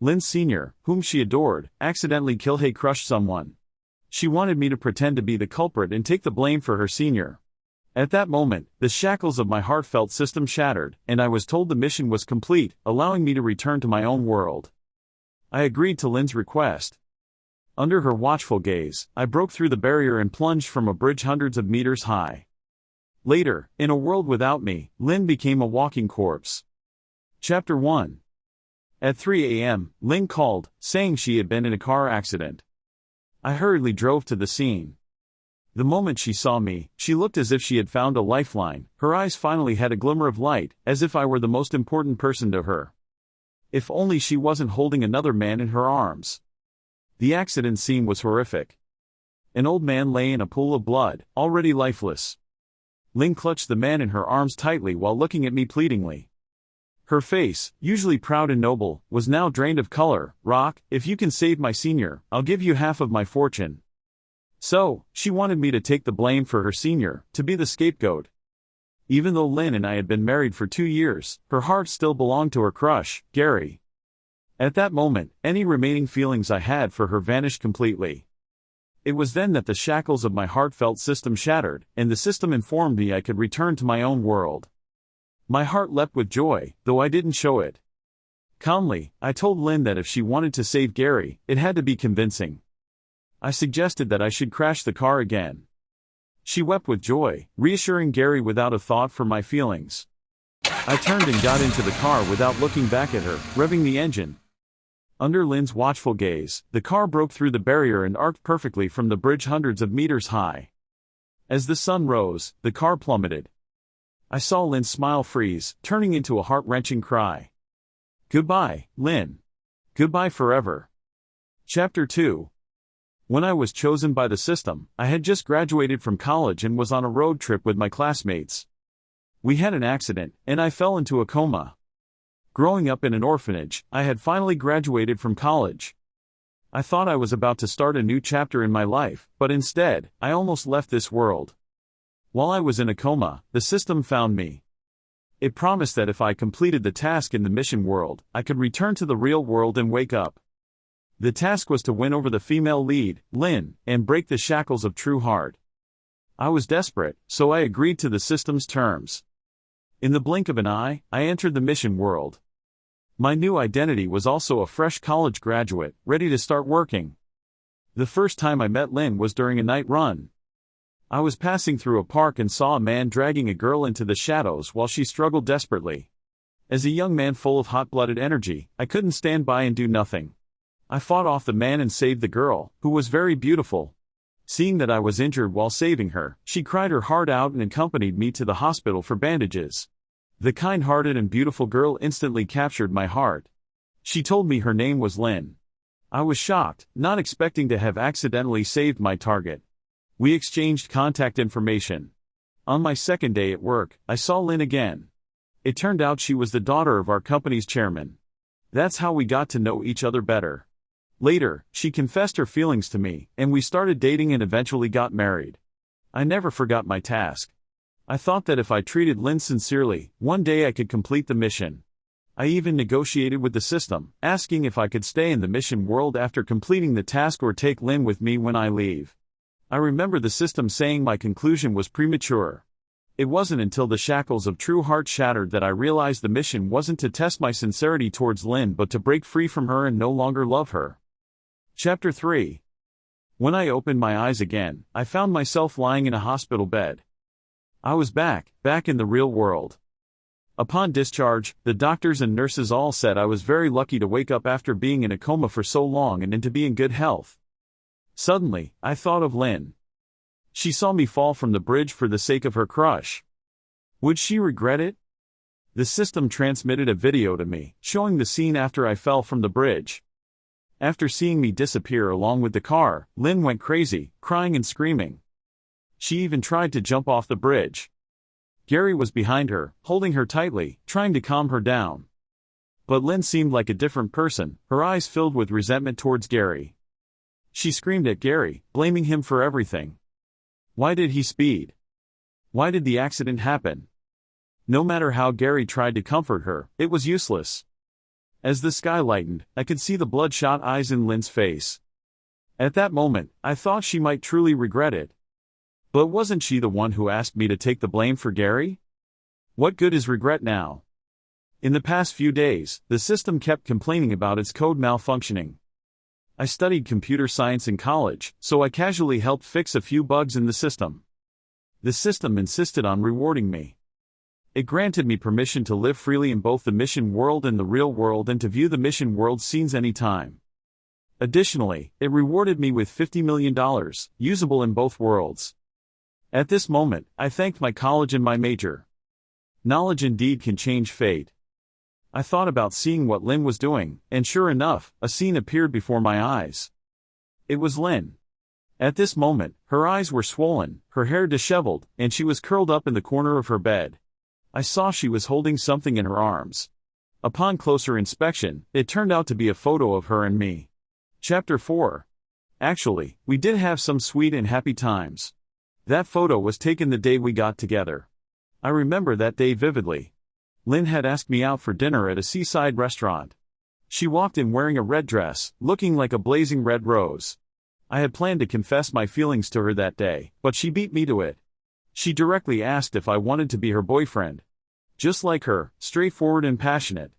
Lynn Sr., whom she adored, accidentally crushed someone. She wanted me to pretend to be the culprit and take the blame for her senior. At that moment, the shackles of my heartfelt system shattered, and I was told the mission was complete, allowing me to return to my own world. I agreed to Lynn's request. Under her watchful gaze, I broke through the barrier and plunged from a bridge hundreds of meters high. Later, in a world without me, Lynn became a walking corpse. Chapter 1. At 3 a.m., Lynn called, saying she had been in a car accident. I hurriedly drove to the scene. The moment she saw me, she looked as if she had found a lifeline. Her eyes finally had a glimmer of light, as if I were the most important person to her. If only she wasn't holding another man in her arms. The accident scene was horrific. An old man lay in a pool of blood, already lifeless. Lynn clutched the man in her arms tightly while looking at me pleadingly. Her face, usually proud and noble, was now drained of color. "Rock, if you can save my senior, I'll give you half of my fortune." So, she wanted me to take the blame for her senior, to be the scapegoat. Even though Lynn and I had been married for 2 years, her heart still belonged to her crush, Gary. At that moment, any remaining feelings I had for her vanished completely. It was then that the shackles of my heartfelt system shattered, and the system informed me I could return to my own world. My heart leapt with joy, though I didn't show it. Calmly, I told Lynn that if she wanted to save Gary, it had to be convincing. I suggested that I should crash the car again. She wept with joy, reassuring Gary without a thought for my feelings. I turned and got into the car without looking back at her, revving the engine. Under Lynn's watchful gaze, the car broke through the barrier and arced perfectly from the bridge hundreds of meters high. As the sun rose, the car plummeted. I saw Lynn's smile freeze, turning into a heart-wrenching cry. Goodbye, Lynn. Goodbye forever. Chapter 2. When I was chosen by the system, I had just graduated from college and was on a road trip with my classmates. We had an accident, and I fell into a coma. Growing up in an orphanage, I had finally graduated from college. I thought I was about to start a new chapter in my life, but instead, I almost left this world. While I was in a coma, the system found me. It promised that if I completed the task in the mission world, I could return to the real world and wake up. The task was to win over the female lead, Lynn, and break the shackles of true heart. I was desperate, so I agreed to the system's terms. In the blink of an eye, I entered the mission world. My new identity was also a fresh college graduate, ready to start working. The first time I met Lynn was during a night run. I was passing through a park and saw a man dragging a girl into the shadows while she struggled desperately. As a young man full of hot-blooded energy, I couldn't stand by and do nothing. I fought off the man and saved the girl, who was very beautiful. Seeing that I was injured while saving her, she cried her heart out and accompanied me to the hospital for bandages. The kind-hearted and beautiful girl instantly captured my heart. She told me her name was Lynn. I was shocked, not expecting to have accidentally saved my target. We exchanged contact information. On my second day at work, I saw Lynn again. It turned out she was the daughter of our company's chairman. That's how we got to know each other better. Later, she confessed her feelings to me, and we started dating and eventually got married. I never forgot my task. I thought that if I treated Lynn sincerely, one day I could complete the mission. I even negotiated with the system, asking if I could stay in the mission world after completing the task or take Lynn with me when I leave. I remember the system saying my conclusion was premature. It wasn't until the shackles of true heart shattered that I realized the mission wasn't to test my sincerity towards Lynn but to break free from her and no longer love her. Chapter 3. When I opened my eyes again, I found myself lying in a hospital bed. I was back in the real world. Upon discharge, the doctors and nurses all said I was very lucky to wake up after being in a coma for so long and to be in good health. Suddenly, I thought of Lynn. She saw me fall from the bridge for the sake of her crush. Would she regret it? The system transmitted a video to me, showing the scene after I fell from the bridge. After seeing me disappear along with the car, Lynn went crazy, crying and screaming. She even tried to jump off the bridge. Gary was behind her, holding her tightly, trying to calm her down. But Lynn seemed like a different person, her eyes filled with resentment towards Gary. She screamed at Gary, blaming him for everything. Why did he speed? Why did the accident happen? No matter how Gary tried to comfort her, it was useless. As the sky lightened, I could see the bloodshot eyes in Lynn's face. At that moment, I thought she might truly regret it. But wasn't she the one who asked me to take the blame for Gary? What good is regret now? In the past few days, the system kept complaining about its code malfunctioning. I studied computer science in college, so I casually helped fix a few bugs in the system. The system insisted on rewarding me. It granted me permission to live freely in both the mission world and the real world and to view the mission world scenes anytime. Additionally, it rewarded me with $50 million, usable in both worlds. At this moment, I thanked my college and my major. Knowledge indeed can change fate. I thought about seeing what Lynn was doing, and sure enough, a scene appeared before my eyes. It was Lynn. At this moment, her eyes were swollen, her hair disheveled, and she was curled up in the corner of her bed. I saw she was holding something in her arms. Upon closer inspection, it turned out to be a photo of her and me. Chapter 4. Actually, we did have some sweet and happy times. That photo was taken the day we got together. I remember that day vividly. Lynn had asked me out for dinner at a seaside restaurant. She walked in wearing a red dress, looking like a blazing red rose. I had planned to confess my feelings to her that day, but she beat me to it. She directly asked if I wanted to be her boyfriend. Just like her, straightforward and passionate.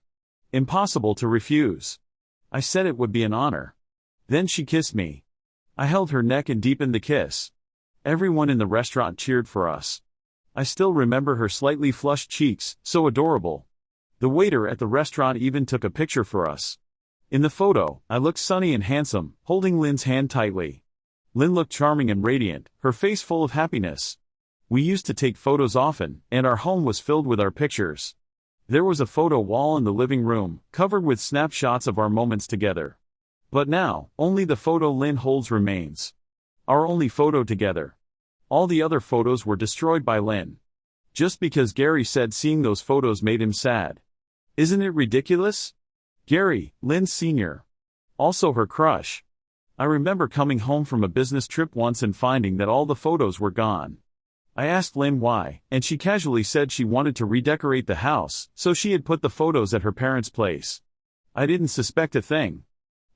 Impossible to refuse. I said it would be an honor. Then she kissed me. I held her neck and deepened the kiss. Everyone in the restaurant cheered for us. I still remember her slightly flushed cheeks, so adorable. The waiter at the restaurant even took a picture for us. In the photo, I looked sunny and handsome, holding Lynn's hand tightly. Lynn looked charming and radiant, her face full of happiness. We used to take photos often, and our home was filled with our pictures. There was a photo wall in the living room, covered with snapshots of our moments together. But now, only the photo Lynn holds remains. Our only photo together. All the other photos were destroyed by Lynn. Just because Gary said seeing those photos made him sad. Isn't it ridiculous? Gary, Lynn's senior. Also her crush. I remember coming home from a business trip once and finding that all the photos were gone. I asked Lynn why, and she casually said she wanted to redecorate the house, so she had put the photos at her parents' place. I didn't suspect a thing.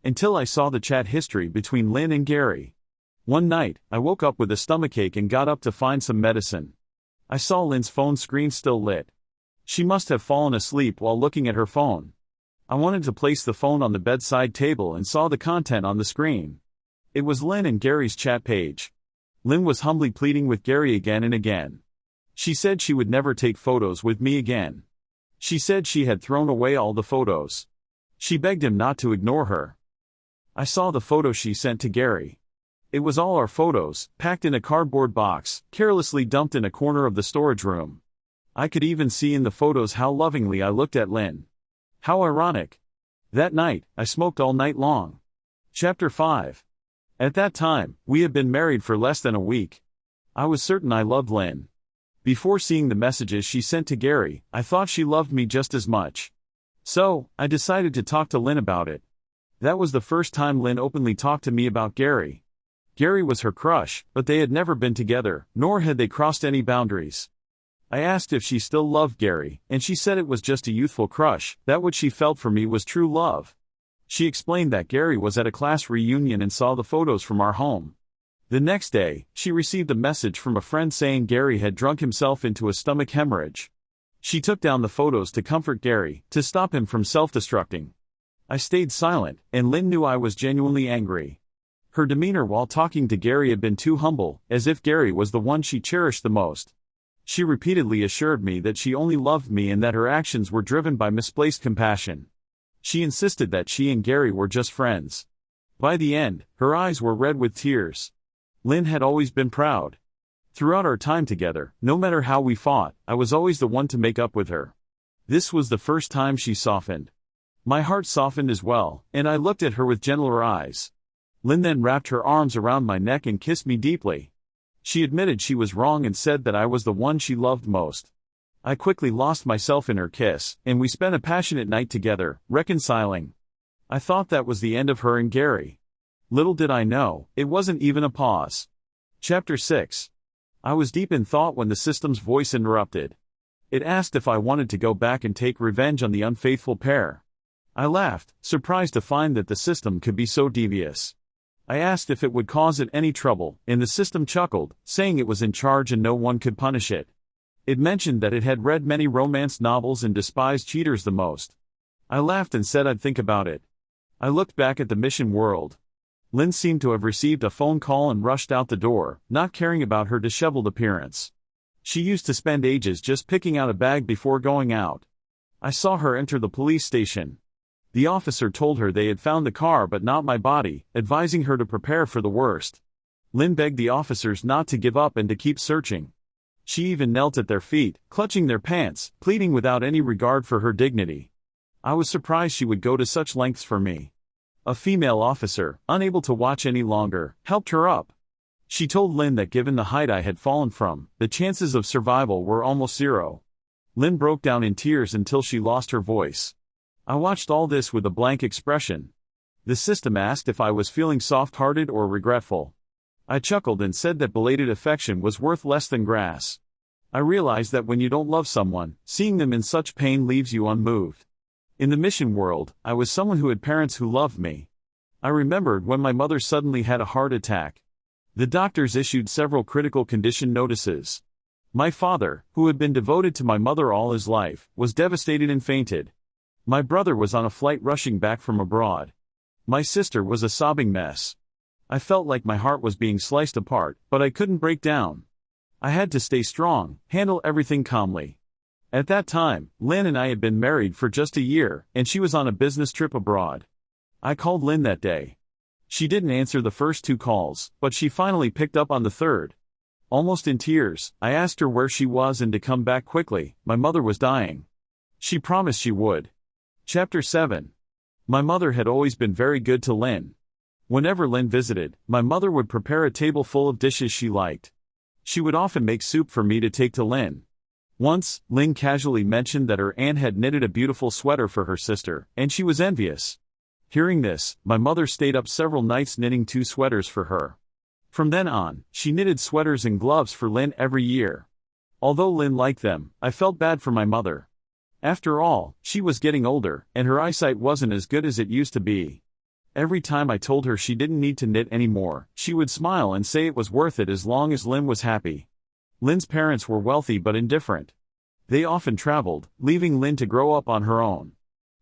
Until I saw the chat history between Lynn and Gary. One night, I woke up with a stomachache and got up to find some medicine. I saw Lynn's phone screen still lit. She must have fallen asleep while looking at her phone. I wanted to place the phone on the bedside table and saw the content on the screen. It was Lynn and Gary's chat page. Lynn was humbly pleading with Gary again and again. She said she would never take photos with me again. She said she had thrown away all the photos. She begged him not to ignore her. I saw the photo she sent to Gary. It was all our photos, packed in a cardboard box, carelessly dumped in a corner of the storage room. I could even see in the photos how lovingly I looked at Lynn. How ironic. That night, I smoked all night long. Chapter 5. At that time, we had been married for less than a week. I was certain I loved Lynn. Before seeing the messages she sent to Gary, I thought she loved me just as much. So, I decided to talk to Lynn about it. That was the first time Lynn openly talked to me about Gary. Gary was her crush, but they had never been together, nor had they crossed any boundaries. I asked if she still loved Gary, and she said it was just a youthful crush, that what she felt for me was true love. She explained that Gary was at a class reunion and saw the photos from our home. The next day, she received a message from a friend saying Gary had drunk himself into a stomach hemorrhage. She took down the photos to comfort Gary, to stop him from self-destructing. I stayed silent, and Lynn knew I was genuinely angry. Her demeanor while talking to Gary had been too humble, as if Gary was the one she cherished the most. She repeatedly assured me that she only loved me and that her actions were driven by misplaced compassion. She insisted that she and Gary were just friends. By the end, her eyes were red with tears. Lynn had always been proud. Throughout our time together, no matter how we fought, I was always the one to make up with her. This was the first time she softened. My heart softened as well, and I looked at her with gentler eyes. Lynn then wrapped her arms around my neck and kissed me deeply. She admitted she was wrong and said that I was the one she loved most. I quickly lost myself in her kiss, and we spent a passionate night together, reconciling. I thought that was the end of her and Gary. Little did I know, it wasn't even a pause. Chapter 6. I was deep in thought when the system's voice interrupted. It asked if I wanted to go back and take revenge on the unfaithful pair. I laughed, surprised to find that the system could be so devious. I asked if it would cause it any trouble, and the system chuckled, saying it was in charge and no one could punish it. It mentioned that it had read many romance novels and despised cheaters the most. I laughed and said I'd think about it. I looked back at the mission world. Lynn seemed to have received a phone call and rushed out the door, not caring about her disheveled appearance. She used to spend ages just picking out a bag before going out. I saw her enter the police station. The officer told her they had found the car but not my body, advising her to prepare for the worst. Lynn begged the officers not to give up and to keep searching. She even knelt at their feet, clutching their pants, pleading without any regard for her dignity. I was surprised she would go to such lengths for me. A female officer, unable to watch any longer, helped her up. She told Lynn that given the height I had fallen from, the chances of survival were almost zero. Lynn broke down in tears until she lost her voice. I watched all this with a blank expression. The system asked if I was feeling soft-hearted or regretful. I chuckled and said that belated affection was worth less than grass. I realized that when you don't love someone, seeing them in such pain leaves you unmoved. In the mission world, I was someone who had parents who loved me. I remembered when my mother suddenly had a heart attack. The doctors issued several critical condition notices. My father, who had been devoted to my mother all his life, was devastated and fainted. My brother was on a flight rushing back from abroad. My sister was a sobbing mess. I felt like my heart was being sliced apart, but I couldn't break down. I had to stay strong, handle everything calmly. At that time, Lynn and I had been married for just a year, and she was on a business trip abroad. I called Lynn that day. She didn't answer the first 2 calls, but she finally picked up on the third. Almost in tears, I asked her where she was and to come back quickly. My mother was dying. She promised she would. Chapter 7. My mother had always been very good to Lynn. Whenever Lynn visited, my mother would prepare a table full of dishes she liked. She would often make soup for me to take to Lynn. Once, Lynn casually mentioned that her aunt had knitted a beautiful sweater for her sister, and she was envious. Hearing this, my mother stayed up several nights knitting 2 sweaters for her. From then on, she knitted sweaters and gloves for Lynn every year. Although Lynn liked them, I felt bad for my mother. After all, she was getting older, and her eyesight wasn't as good as it used to be. Every time I told her she didn't need to knit anymore, she would smile and say it was worth it as long as Lynn was happy. Lynn's parents were wealthy but indifferent. They often traveled, leaving Lynn to grow up on her own.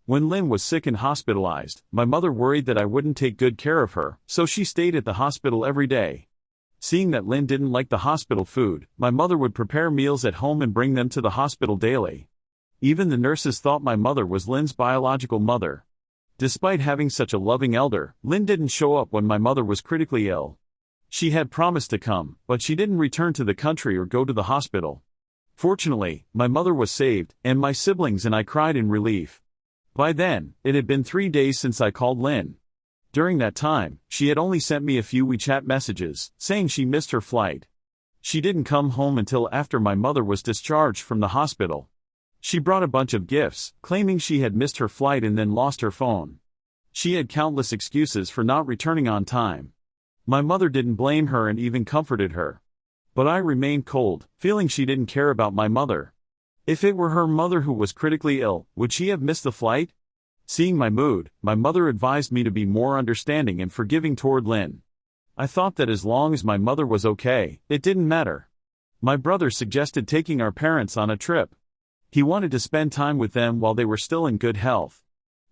When Lynn was sick and hospitalized, my mother worried that I wouldn't take good care of her, so she stayed at the hospital every day. Seeing that Lynn didn't like the hospital food, my mother would prepare meals at home and bring them to the hospital daily. Even the nurses thought my mother was Lynn's biological mother. Despite having such a loving elder, Lynn didn't show up when my mother was critically ill. She had promised to come, but she didn't return to the country or go to the hospital. Fortunately, my mother was saved, and my siblings and I cried in relief. By then, it had been 3 days since I called Lynn. During that time, she had only sent me a few WeChat messages, saying she missed her flight. She didn't come home until after my mother was discharged from the hospital. She brought a bunch of gifts, claiming she had missed her flight and then lost her phone. She had countless excuses for not returning on time. My mother didn't blame her and even comforted her. But I remained cold, feeling she didn't care about my mother. If it were her mother who was critically ill, would she have missed the flight? Seeing my mood, my mother advised me to be more understanding and forgiving toward Lynn. I thought that as long as my mother was okay, it didn't matter. My brother suggested taking our parents on a trip. He wanted to spend time with them while they were still in good health.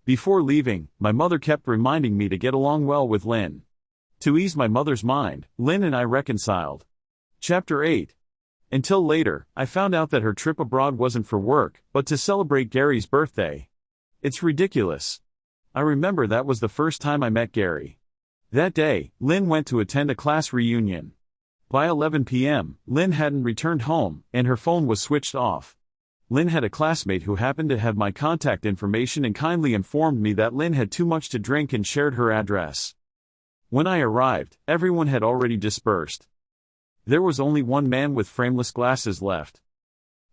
Before leaving, my mother kept reminding me to get along well with Lynn. To ease my mother's mind, Lynn and I reconciled. Chapter 8. Until later, I found out that her trip abroad wasn't for work, but to celebrate Gary's birthday. It's ridiculous. I remember that was the first time I met Gary. That day, Lynn went to attend a class reunion. By 11 p.m., Lynn hadn't returned home, and her phone was switched off. Lynn had a classmate who happened to have my contact information and kindly informed me that Lynn had too much to drink and shared her address. When I arrived, everyone had already dispersed. There was only one man with frameless glasses left.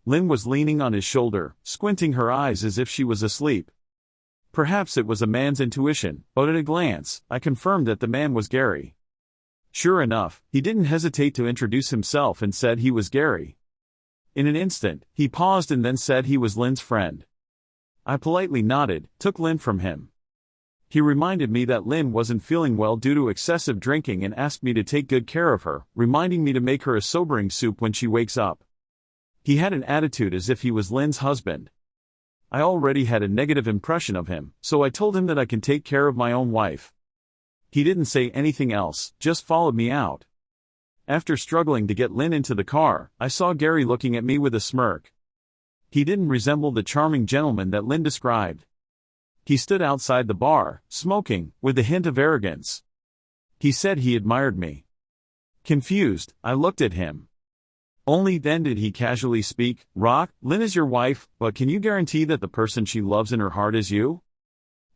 Lynn was leaning on his shoulder, squinting her eyes as if she was asleep. Perhaps it was a man's intuition, but at a glance, I confirmed that the man was Gary. Sure enough, he didn't hesitate to introduce himself and said he was Gary. In an instant, he paused and then said he was Lynn's friend. I politely nodded, took Lynn from him. He reminded me that Lynn wasn't feeling well due to excessive drinking and asked me to take good care of her, reminding me to make her a sobering soup when she wakes up. He had an attitude as if he was Lynn's husband. I already had a negative impression of him, so I told him that I can take care of my own wife. He didn't say anything else, just followed me out. After struggling to get Lynn into the car, I saw Gary looking at me with a smirk. He didn't resemble the charming gentleman that Lynn described. He stood outside the bar, smoking, with a hint of arrogance. He said he admired me. Confused, I looked at him. Only then did he casually speak, "Rock, Lynn is your wife, but can you guarantee that the person she loves in her heart is you?"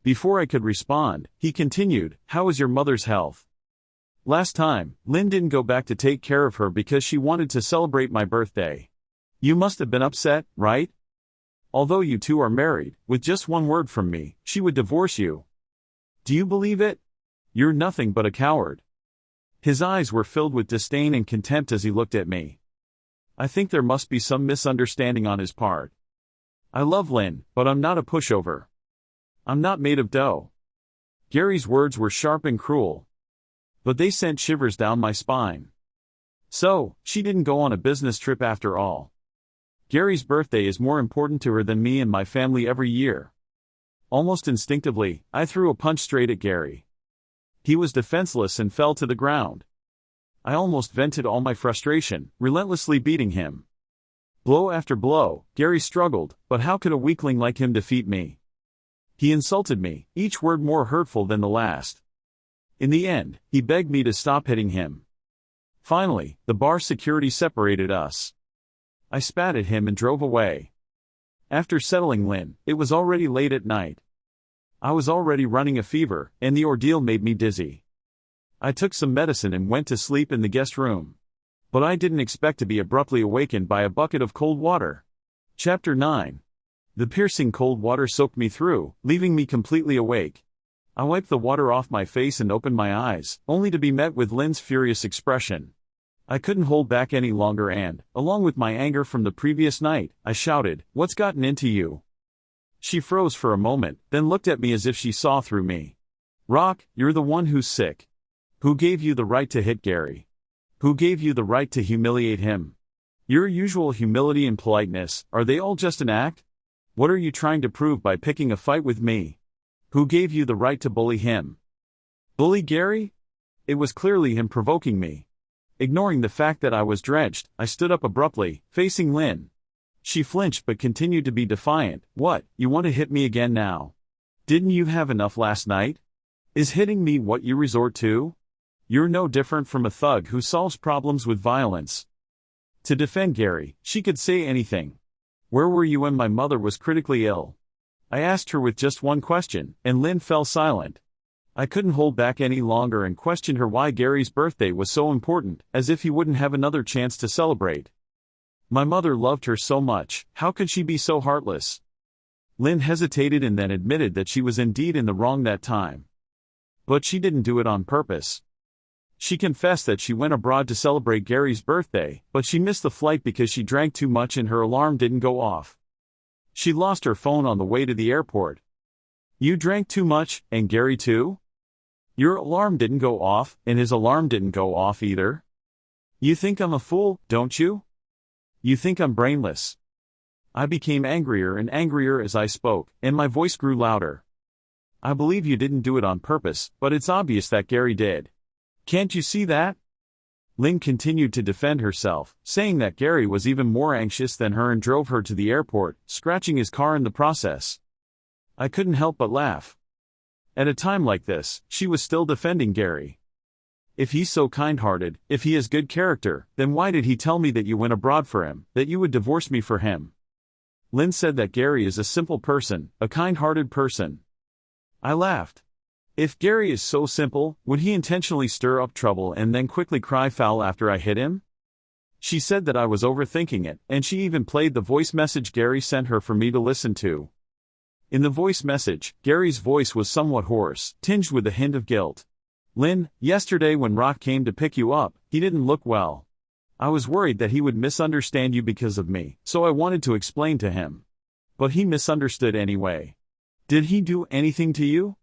Before I could respond, he continued, "How is your mother's health?" Last time, Lynn didn't go back to take care of her because she wanted to celebrate my birthday. You must have been upset, right? Although you two are married, with just one word from me, she would divorce you. Do you believe it? You're nothing but a coward. His eyes were filled with disdain and contempt as he looked at me. I think there must be some misunderstanding on his part. I love Lynn, but I'm not a pushover. I'm not made of dough. Gary's words were sharp and cruel, but they sent shivers down my spine. So, she didn't go on a business trip after all. Gary's birthday is more important to her than me and my family every year. Almost instinctively, I threw a punch straight at Gary. He was defenseless and fell to the ground. I almost vented all my frustration, relentlessly beating him. Blow after blow, Gary struggled, but how could a weakling like him defeat me? He insulted me, each word more hurtful than the last. In the end, he begged me to stop hitting him. Finally, the bar security separated us. I spat at him and drove away. After settling Lynn, it was already late at night. I was already running a fever, and the ordeal made me dizzy. I took some medicine and went to sleep in the guest room. But I didn't expect to be abruptly awakened by a bucket of cold water. Chapter 9. The piercing cold water soaked me through, leaving me completely awake. I wiped the water off my face and opened my eyes, only to be met with Lynn's furious expression. I couldn't hold back any longer and, along with my anger from the previous night, I shouted, "What's gotten into you?" She froze for a moment, then looked at me as if she saw through me. "Rock, you're the one who's sick. Who gave you the right to hit Gary? Who gave you the right to humiliate him? Your usual humility and politeness, are they all just an act? What are you trying to prove by picking a fight with me? Who gave you the right to bully him?" Bully Gary? It was clearly him provoking me. Ignoring the fact that I was drenched, I stood up abruptly, facing Lynn. She flinched but continued to be defiant. "What, you want to hit me again now? Didn't you have enough last night? Is hitting me what you resort to? You're no different from a thug who solves problems with violence." To defend Gary, she could say anything. "Where were you when my mother was critically ill?" I asked her with just one question, and Lynn fell silent. I couldn't hold back any longer and questioned her why Gary's birthday was so important, as if he wouldn't have another chance to celebrate. My mother loved her so much, how could she be so heartless? Lynn hesitated and then admitted that she was indeed in the wrong that time. But she didn't do it on purpose. She confessed that she went abroad to celebrate Gary's birthday, but she missed the flight because she drank too much and her alarm didn't go off. She lost her phone on the way to the airport. "You drank too much, and Gary too? Your alarm didn't go off, and his alarm didn't go off either? You think I'm a fool, don't you? You think I'm brainless?" I became angrier and angrier as I spoke, and my voice grew louder. "I believe you didn't do it on purpose, but it's obvious that Gary did. Can't you see that?" Lynn continued to defend herself, saying that Gary was even more anxious than her and drove her to the airport, scratching his car in the process. I couldn't help but laugh. At a time like this, she was still defending Gary. If he's so kind-hearted, if he has good character, then why did he tell me that you went abroad for him, that you would divorce me for him? Lynn said that Gary is a simple person, a kind-hearted person. I laughed. If Gary is so simple, would he intentionally stir up trouble and then quickly cry foul after I hit him? She said that I was overthinking it, and she even played the voice message Gary sent her for me to listen to. In the voice message, Gary's voice was somewhat hoarse, tinged with a hint of guilt. "Lynn, yesterday when Rock came to pick you up, he didn't look well. I was worried that he would misunderstand you because of me, so I wanted to explain to him. But he misunderstood anyway. Did he do anything to you?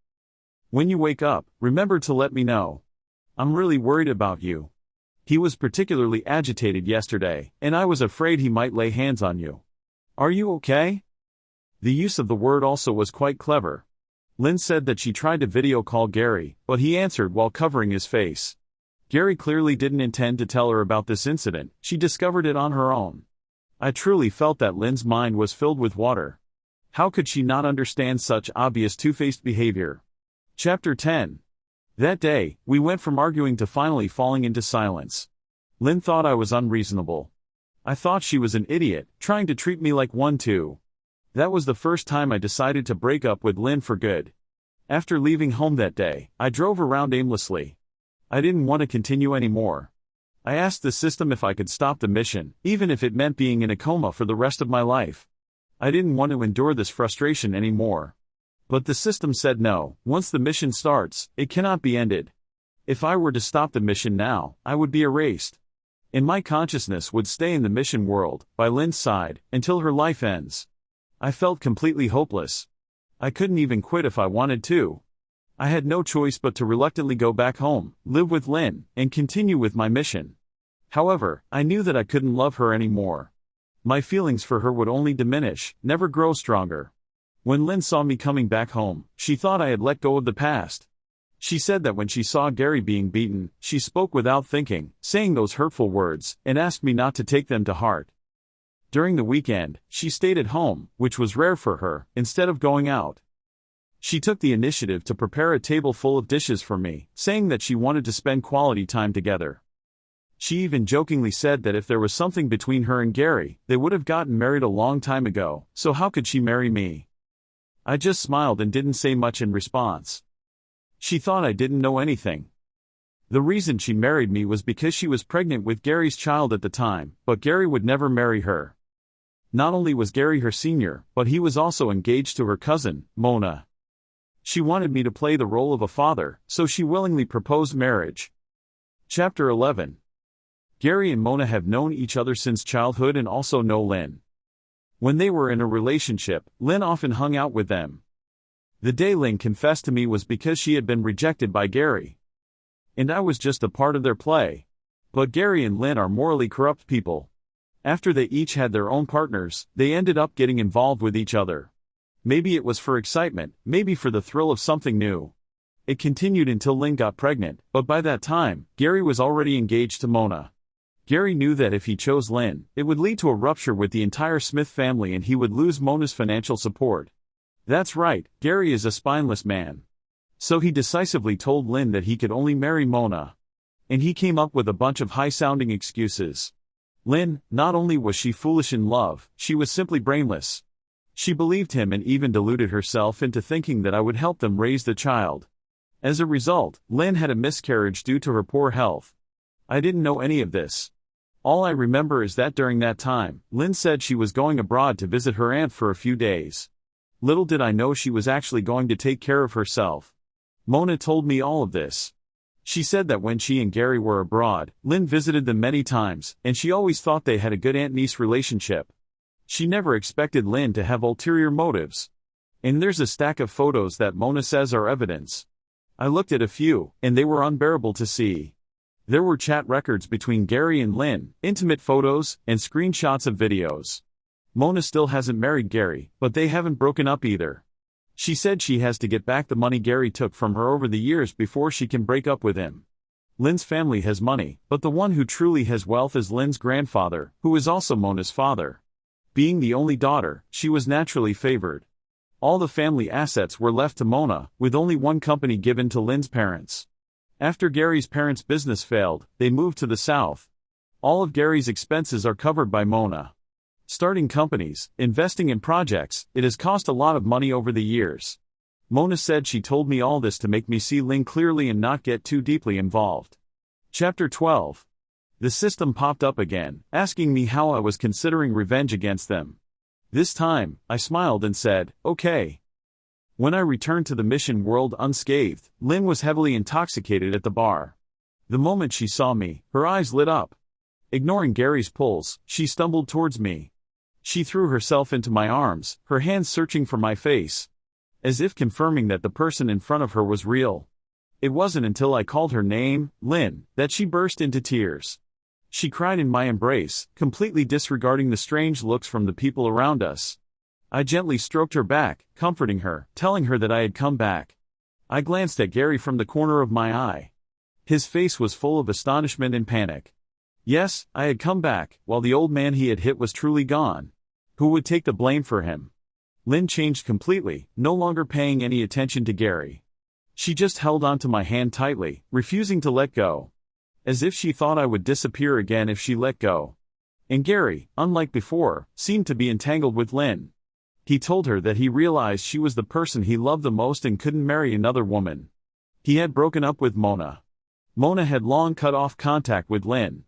When you wake up, remember to let me know. I'm really worried about you. He was particularly agitated yesterday, and I was afraid he might lay hands on you. Are you okay? The use of the word also was quite clever. Lynn said that she tried to video call Gary, but he answered while covering his face. Gary clearly didn't intend to tell her about this incident, she discovered it on her own. I truly felt that Lynn's mind was filled with water. How could she not understand such obvious two-faced behavior? Chapter 10. That day, we went from arguing to finally falling into silence. Lynn thought I was unreasonable. I thought she was an idiot, trying to treat me like one too. That was the first time I decided to break up with Lynn for good. After leaving home that day, I drove around aimlessly. I didn't want to continue anymore. I asked the system if I could stop the mission, even if it meant being in a coma for the rest of my life. I didn't want to endure this frustration anymore. But the system said no, once the mission starts, it cannot be ended. If I were to stop the mission now, I would be erased. And my consciousness would stay in the mission world, by Lynn's side, until her life ends. I felt completely hopeless. I couldn't even quit if I wanted to. I had no choice but to reluctantly go back home, live with Lynn, and continue with my mission. However, I knew that I couldn't love her anymore. My feelings for her would only diminish, never grow stronger. When Lynn saw me coming back home, she thought I had let go of the past. She said that when she saw Gary being beaten, she spoke without thinking, saying those hurtful words, and asked me not to take them to heart. During the weekend, she stayed at home, which was rare for her, instead of going out. She took the initiative to prepare a table full of dishes for me, saying that she wanted to spend quality time together. She even jokingly said that if there was something between her and Gary, they would have gotten married a long time ago, so how could she marry me? I just smiled and didn't say much in response. She thought I didn't know anything. The reason she married me was because she was pregnant with Gary's child at the time, but Gary would never marry her. Not only was Gary her senior, but he was also engaged to her cousin, Mona. She wanted me to play the role of a father, so she willingly proposed marriage. Chapter 11. Gary and Mona have known each other since childhood and also know Lynn. When they were in a relationship, Lynn often hung out with them. The day Lynn confessed to me was because she had been rejected by Gary. And I was just a part of their play. But Gary and Lynn are morally corrupt people. After they each had their own partners, they ended up getting involved with each other. Maybe it was for excitement, maybe for the thrill of something new. It continued until Lynn got pregnant, but by that time, Gary was already engaged to Mona. Gary knew that if he chose Lynn, it would lead to a rupture with the entire Smith family and he would lose Mona's financial support. That's right, Gary is a spineless man. So he decisively told Lynn that he could only marry Mona. And he came up with a bunch of high-sounding excuses. Lynn, not only was she foolish in love, she was simply brainless. She believed him and even deluded herself into thinking that I would help them raise the child. As a result, Lynn had a miscarriage due to her poor health. I didn't know any of this. All I remember is that during that time, Lynn said she was going abroad to visit her aunt for a few days. Little did I know she was actually going to take care of herself. Mona told me all of this. She said that when she and Gary were abroad, Lynn visited them many times, and she always thought they had a good aunt-niece relationship. She never expected Lynn to have ulterior motives. And there's a stack of photos that Mona says are evidence. I looked at a few, and they were unbearable to see. There were chat records between Gary and Lynn, intimate photos, and screenshots of videos. Mona still hasn't married Gary, but they haven't broken up either. She said she has to get back the money Gary took from her over the years before she can break up with him. Lynn's family has money, but the one who truly has wealth is Lynn's grandfather, who is also Mona's father. Being the only daughter, she was naturally favored. All the family assets were left to Mona, with only one company given to Lynn's parents. After Gary's parents' business failed, they moved to the south. All of Gary's expenses are covered by Mona. Starting companies, investing in projects, it has cost a lot of money over the years. Mona said she told me all this to make me see Lynn clearly and not get too deeply involved. Chapter 12. The system popped up again, asking me how I was considering revenge against them. This time, I smiled and said, okay. When I returned to the mission world unscathed, Lynn was heavily intoxicated at the bar. The moment she saw me, her eyes lit up. Ignoring Gary's pulls, she stumbled towards me. She threw herself into my arms, her hands searching for my face, as if confirming that the person in front of her was real. It wasn't until I called her name, Lynn, that she burst into tears. She cried in my embrace, completely disregarding the strange looks from the people around us. I gently stroked her back, comforting her, telling her that I had come back. I glanced at Gary from the corner of my eye. His face was full of astonishment and panic. Yes, I had come back, while the old man he had hit was truly gone. Who would take the blame for him? Lynn changed completely, no longer paying any attention to Gary. She just held onto my hand tightly, refusing to let go, as if she thought I would disappear again if she let go. And Gary, unlike before, seemed to be entangled with Lynn. He told her that he realized she was the person he loved the most and couldn't marry another woman. He had broken up with Mona. Mona had long cut off contact with Lynn.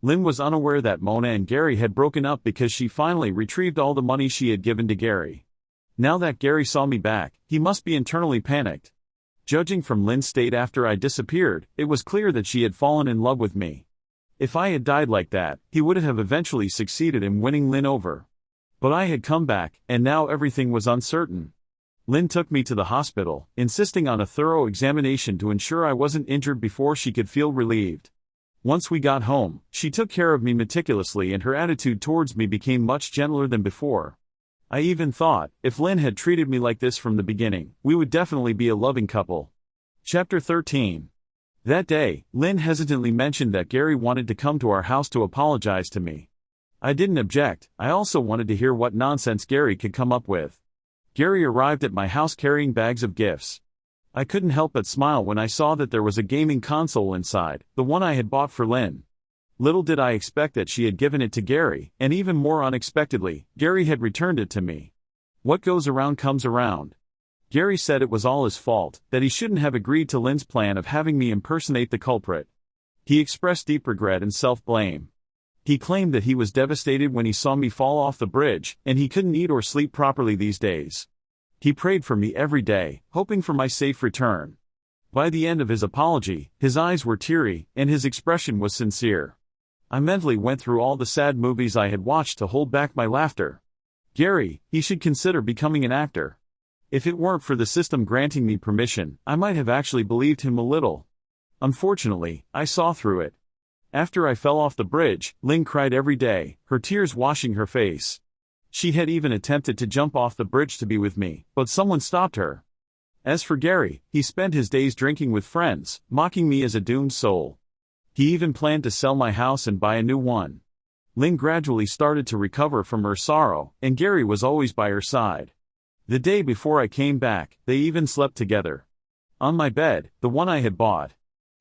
Lynn was unaware that Mona and Gary had broken up because she finally retrieved all the money she had given to Gary. Now that Gary saw me back, he must be internally panicked. Judging from Lynn's state after I disappeared, it was clear that she had fallen in love with me. If I had died like that, he would have eventually succeeded in winning Lynn over. But I had come back, and now everything was uncertain. Lynn took me to the hospital, insisting on a thorough examination to ensure I wasn't injured before she could feel relieved. Once we got home, she took care of me meticulously and her attitude towards me became much gentler than before. I even thought, if Lynn had treated me like this from the beginning, we would definitely be a loving couple. Chapter 13. That day, Lynn hesitantly mentioned that Gary wanted to come to our house to apologize to me. I didn't object. I also wanted to hear what nonsense Gary could come up with. Gary arrived at my house carrying bags of gifts. I couldn't help but smile when I saw that there was a gaming console inside, the one I had bought for Lynn. Little did I expect that she had given it to Gary, and even more unexpectedly, Gary had returned it to me. What goes around comes around. Gary said it was all his fault, that he shouldn't have agreed to Lynn's plan of having me impersonate the culprit. He expressed deep regret and self-blame. He claimed that he was devastated when he saw me fall off the bridge, and he couldn't eat or sleep properly these days. He prayed for me every day, hoping for my safe return. By the end of his apology, his eyes were teary, and his expression was sincere. I mentally went through all the sad movies I had watched to hold back my laughter. Gary, he should consider becoming an actor. If it weren't for the system granting me permission, I might have actually believed him a little. Unfortunately, I saw through it. After I fell off the bridge, Lynn cried every day, her tears washing her face. She had even attempted to jump off the bridge to be with me, but someone stopped her. As for Gary, he spent his days drinking with friends, mocking me as a doomed soul. He even planned to sell my house and buy a new one. Lynn gradually started to recover from her sorrow, and Gary was always by her side. The day before I came back, they even slept together. On my bed, the one I had bought.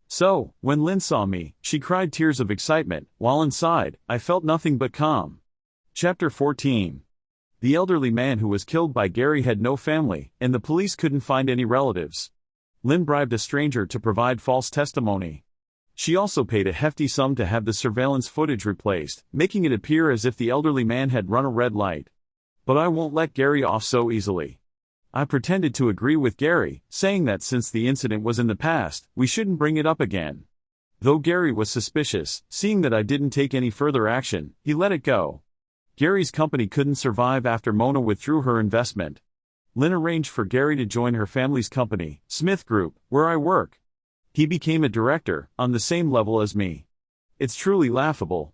So, when Lynn saw me, she cried tears of excitement, while inside, I felt nothing but calm. Chapter 14. The elderly man who was killed by Gary had no family, and the police couldn't find any relatives. Lynn bribed a stranger to provide false testimony. She also paid a hefty sum to have the surveillance footage replaced, making it appear as if the elderly man had run a red light. But I won't let Gary off so easily. I pretended to agree with Gary, saying that since the incident was in the past, we shouldn't bring it up again. Though Gary was suspicious, seeing that I didn't take any further action, he let it go. Gary's company couldn't survive after Mona withdrew her investment. Lynn arranged for Gary to join her family's company, Smith Group, where I work. He became a director, on the same level as me. It's truly laughable.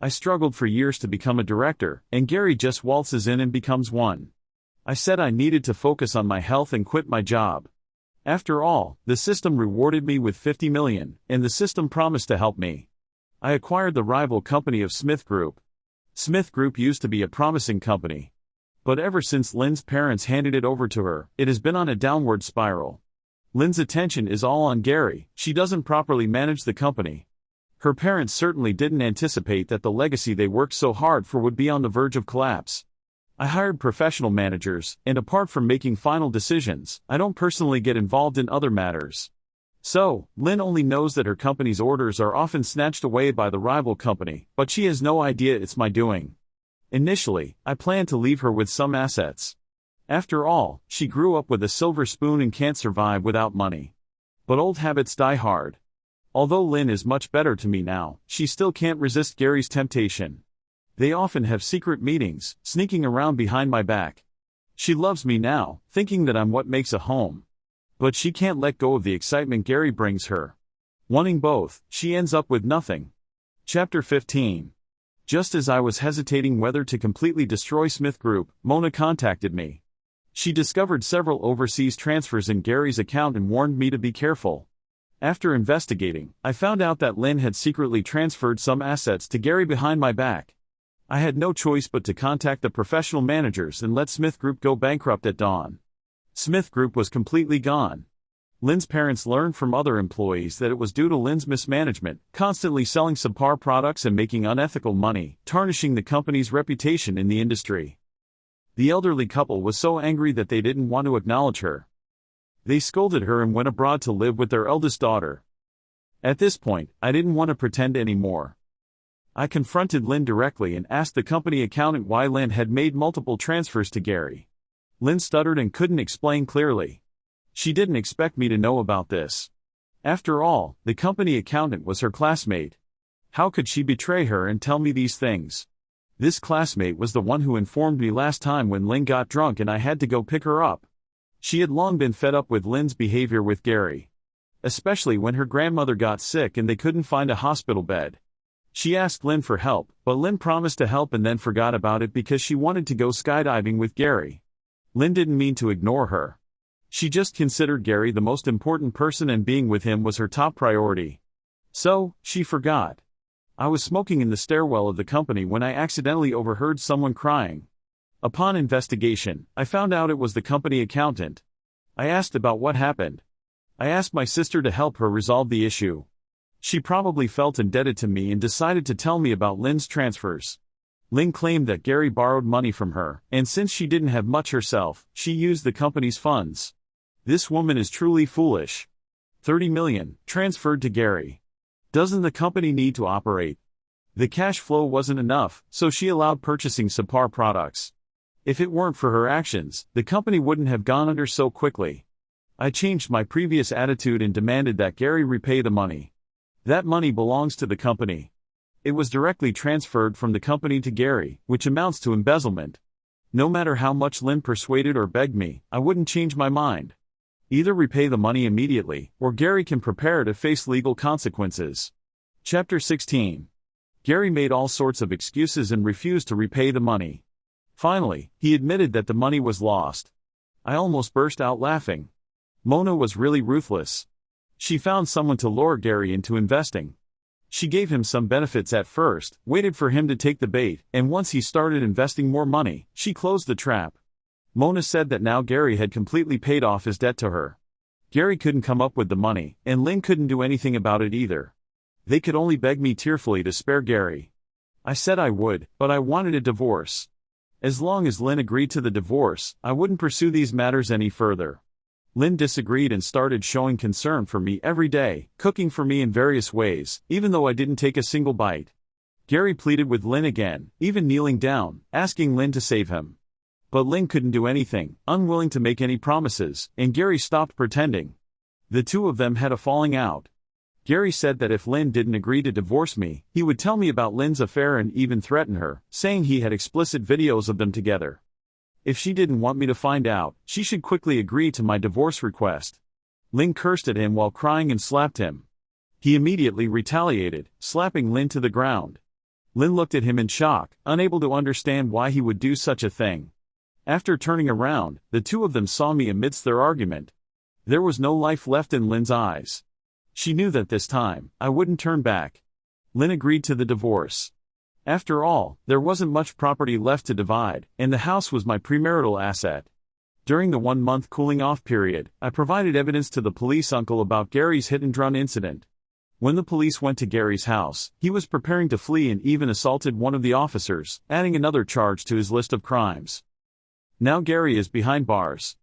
I struggled for years to become a director, and Gary just waltzes in and becomes one. I said I needed to focus on my health and quit my job. After all, the system rewarded me with $50 million, and the system promised to help me. I acquired the rival company of Smith Group. Smith Group used to be a promising company. But ever since Lynn's parents handed it over to her, it has been on a downward spiral. Lynn's attention is all on Gary. She doesn't properly manage the company. Her parents certainly didn't anticipate that the legacy they worked so hard for would be on the verge of collapse. I hired professional managers, and apart from making final decisions, I don't personally get involved in other matters. So, Lynn only knows that her company's orders are often snatched away by the rival company, but she has no idea it's my doing. Initially, I planned to leave her with some assets. After all, she grew up with a silver spoon and can't survive without money. But old habits die hard. Although Lynn is much better to me now, she still can't resist Gary's temptation. They often have secret meetings, sneaking around behind my back. She loves me now, thinking that I'm what makes a home. But she can't let go of the excitement Gary brings her. Wanting both, she ends up with nothing. Chapter 15. Just as I was hesitating whether to completely destroy Smith Group, Mona contacted me. She discovered several overseas transfers in Gary's account and warned me to be careful. After investigating, I found out that Lynn had secretly transferred some assets to Gary behind my back. I had no choice but to contact the professional managers and let Smith Group go bankrupt at dawn. Smith Group was completely gone. Lynn's parents learned from other employees that it was due to Lynn's mismanagement, constantly selling subpar products and making unethical money, tarnishing the company's reputation in the industry. The elderly couple was so angry that they didn't want to acknowledge her. They scolded her and went abroad to live with their eldest daughter. At this point, I didn't want to pretend anymore. I confronted Lynn directly and asked the company accountant why Lynn had made multiple transfers to Gary. Lynn stuttered and couldn't explain clearly. She didn't expect me to know about this. After all, the company accountant was her classmate. How could she betray her and tell me these things? This classmate was the one who informed me last time when Lynn got drunk and I had to go pick her up. She had long been fed up with Lynn's behavior with Gary. Especially when her grandmother got sick and they couldn't find a hospital bed. She asked Lynn for help, but Lynn promised to help and then forgot about it because she wanted to go skydiving with Gary. Lynn didn't mean to ignore her. She just considered Gary the most important person and being with him was her top priority. So, she forgot. I was smoking in the stairwell of the company when I accidentally overheard someone crying. Upon investigation, I found out it was the company accountant. I asked about what happened. I asked my sister to help her resolve the issue. She probably felt indebted to me and decided to tell me about Lynn's transfers. Lynn claimed that Gary borrowed money from her, and since she didn't have much herself, she used the company's funds. This woman is truly foolish. $30 million, transferred to Gary. Doesn't the company need to operate? The cash flow wasn't enough, so she allowed purchasing subpar products. If it weren't for her actions, the company wouldn't have gone under so quickly. I changed my previous attitude and demanded that Gary repay the money. That money belongs to the company. It was directly transferred from the company to Gary, which amounts to embezzlement. No matter how much Lynn persuaded or begged me, I wouldn't change my mind. Either repay the money immediately, or Gary can prepare to face legal consequences. Chapter 16. Gary made all sorts of excuses and refused to repay the money. Finally, he admitted that the money was lost. I almost burst out laughing. Mona was really ruthless. She found someone to lure Gary into investing. She gave him some benefits at first, waited for him to take the bait, and once he started investing more money, she closed the trap. Mona said that now Gary had completely paid off his debt to her. Gary couldn't come up with the money, and Lynn couldn't do anything about it either. They could only beg me tearfully to spare Gary. I said I would, but I wanted a divorce. As long as Lynn agreed to the divorce, I wouldn't pursue these matters any further. Lynn disagreed and started showing concern for me every day, cooking for me in various ways, even though I didn't take a single bite. Gary pleaded with Lynn again, even kneeling down, asking Lynn to save him. But Lynn couldn't do anything, unwilling to make any promises, and Gary stopped pretending. The two of them had a falling out. Gary said that if Lynn didn't agree to divorce me, he would tell me about Lynn's affair and even threaten her, saying he had explicit videos of them together. If she didn't want me to find out, she should quickly agree to my divorce request. Lynn cursed at him while crying and slapped him. He immediately retaliated, slapping Lynn to the ground. Lynn looked at him in shock, unable to understand why he would do such a thing. After turning around, the two of them saw me amidst their argument. There was no life left in Lynn's eyes. She knew that this time, I wouldn't turn back. Lynn agreed to the divorce. After all, there wasn't much property left to divide, and the house was my premarital asset. During the 1-month cooling-off period, I provided evidence to the police uncle about Gary's hit-and-run incident. When the police went to Gary's house, he was preparing to flee and even assaulted one of the officers, adding another charge to his list of crimes. Now Gary is behind bars.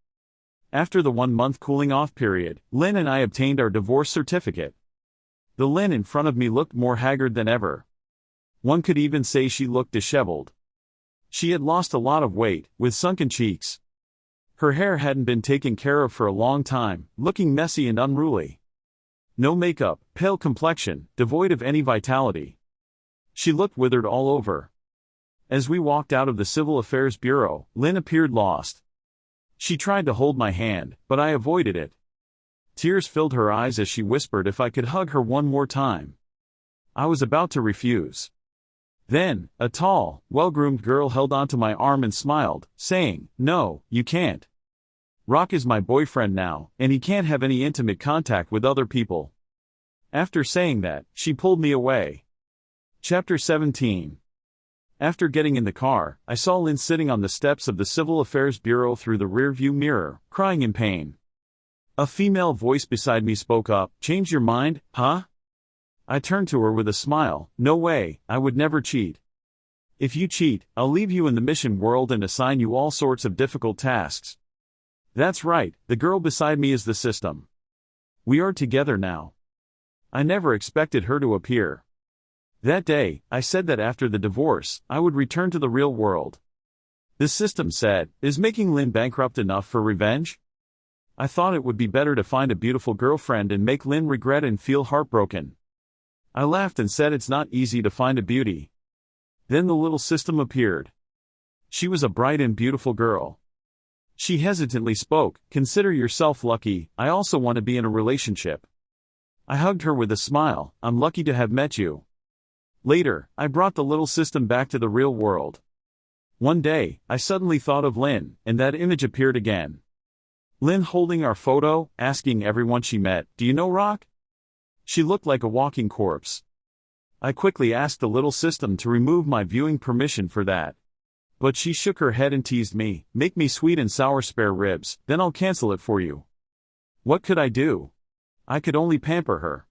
After the 1-month cooling-off period, Lynn and I obtained our divorce certificate. The Lynn in front of me looked more haggard than ever. One could even say she looked disheveled. She had lost a lot of weight, with sunken cheeks. Her hair hadn't been taken care of for a long time, looking messy and unruly. No makeup, pale complexion, devoid of any vitality. She looked withered all over. As we walked out of the Civil Affairs Bureau, Lynn appeared lost. She tried to hold my hand, but I avoided it. Tears filled her eyes as she whispered if I could hug her one more time. I was about to refuse. Then, a tall, well-groomed girl held onto my arm and smiled, saying, "No, you can't. Rock is my boyfriend now, and he can't have any intimate contact with other people." After saying that, she pulled me away. Chapter 17. After getting in the car, I saw Lynn sitting on the steps of the Civil Affairs Bureau through the rearview mirror, crying in pain. A female voice beside me spoke up, "Changed your mind, huh?" I turned to her with a smile. "No way, I would never cheat. If you cheat, I'll leave you in the mission world and assign you all sorts of difficult tasks." "That's right, the girl beside me is the system. We are together now." I never expected her to appear. That day, I said that after the divorce, I would return to the real world. The system said, "Is making Lynn bankrupt enough for revenge?" I thought it would be better to find a beautiful girlfriend and make Lynn regret and feel heartbroken. I laughed and said it's not easy to find a beauty. Then the little system appeared. She was a bright and beautiful girl. She hesitantly spoke, "Consider yourself lucky, I also want to be in a relationship." I hugged her with a smile, "I'm lucky to have met you." Later, I brought the little system back to the real world. One day, I suddenly thought of Lynn, and that image appeared again. Lynn holding our photo, asking everyone she met, "Do you know Rock?" She looked like a walking corpse. I quickly asked the little system to remove my viewing permission for that. But she shook her head and teased me, "Make me sweet and sour spare ribs, then I'll cancel it for you." What could I do? I could only pamper her.